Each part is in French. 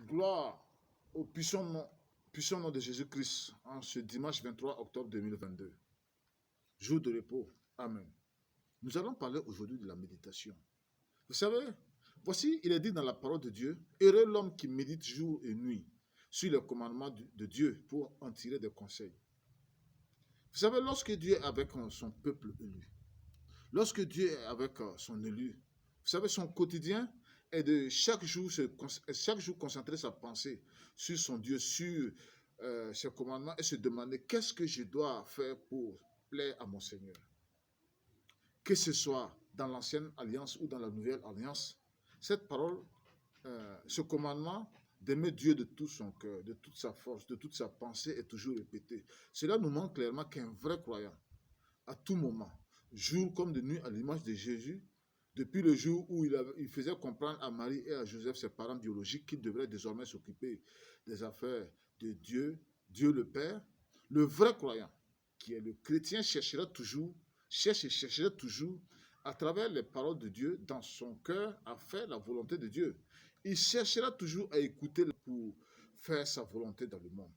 Gloire au puissant nom de Jésus-Christ en ce dimanche 23 octobre 2022. Jour de repos. Amen. Nous allons parler aujourd'hui de la méditation. Vous savez, voici, il est dit dans la parole de Dieu, heureux l'homme qui médite jour et nuit sur les commandements de Dieu pour en tirer des conseils. Vous savez, lorsque Dieu est avec son peuple élu, lorsque Dieu est avec son élu, vous savez, son quotidien est de chaque jour concentrer sa pensée sur son Dieu, sur ses commandements et se demander qu'est-ce que je dois faire pour plaire à mon Seigneur. Que ce soit dans l'ancienne alliance ou dans la nouvelle alliance, cette parole, ce commandement d'aimer Dieu de tout son cœur, de toute sa force, de toute sa pensée est toujours répété. Cela nous montre clairement qu'un vrai croyant, à tout moment, jour comme de nuit, à l'image de Jésus, depuis le jour où il faisait comprendre à Marie et à Joseph, ses parents biologiques, qu'ils devraient désormais s'occuper des affaires de Dieu, Dieu le Père, le vrai croyant, qui est le chrétien, cherchera toujours, à travers les paroles de Dieu, dans son cœur, à faire la volonté de Dieu. Il cherchera toujours à écouter pour faire sa volonté dans le monde.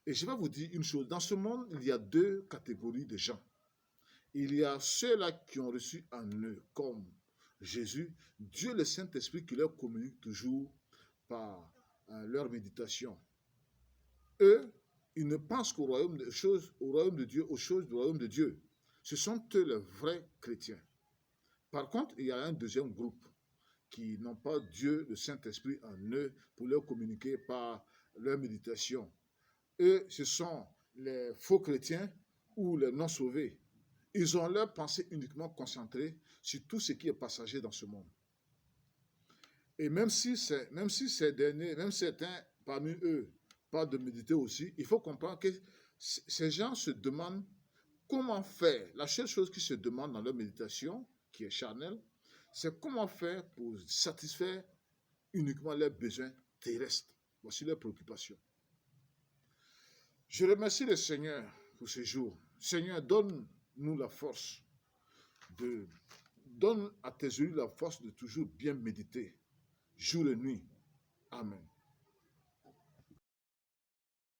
Et je vais vous dire une chose, dans ce monde, il y a deux catégories de gens. Il y a ceux-là qui ont reçu en eux, comme Jésus, Dieu le Saint-Esprit qui leur communique toujours par leur méditation. Eux, ils ne pensent qu'au royaume de Dieu, aux choses du royaume de Dieu. Ce sont eux les vrais chrétiens. Par contre, il y a un deuxième groupe qui n'ont pas Dieu, le Saint-Esprit en eux pour leur communiquer par leur méditation. Eux, ce sont les faux chrétiens ou les non-sauvés. Ils ont leur pensée uniquement concentrée sur tout ce qui est passager dans ce monde. Et même si ces derniers, même certains parmi eux, parlent de méditer aussi, il faut comprendre que ces gens se demandent comment faire. La seule chose qu'ils se demandent dans leur méditation, qui est charnelle, c'est comment faire pour satisfaire uniquement leurs besoins terrestres. Voici leurs préoccupations. Je remercie le Seigneur pour ce jour. Seigneur, donne-nous la force donne à tes élus la force de toujours bien méditer, jour et nuit. Amen.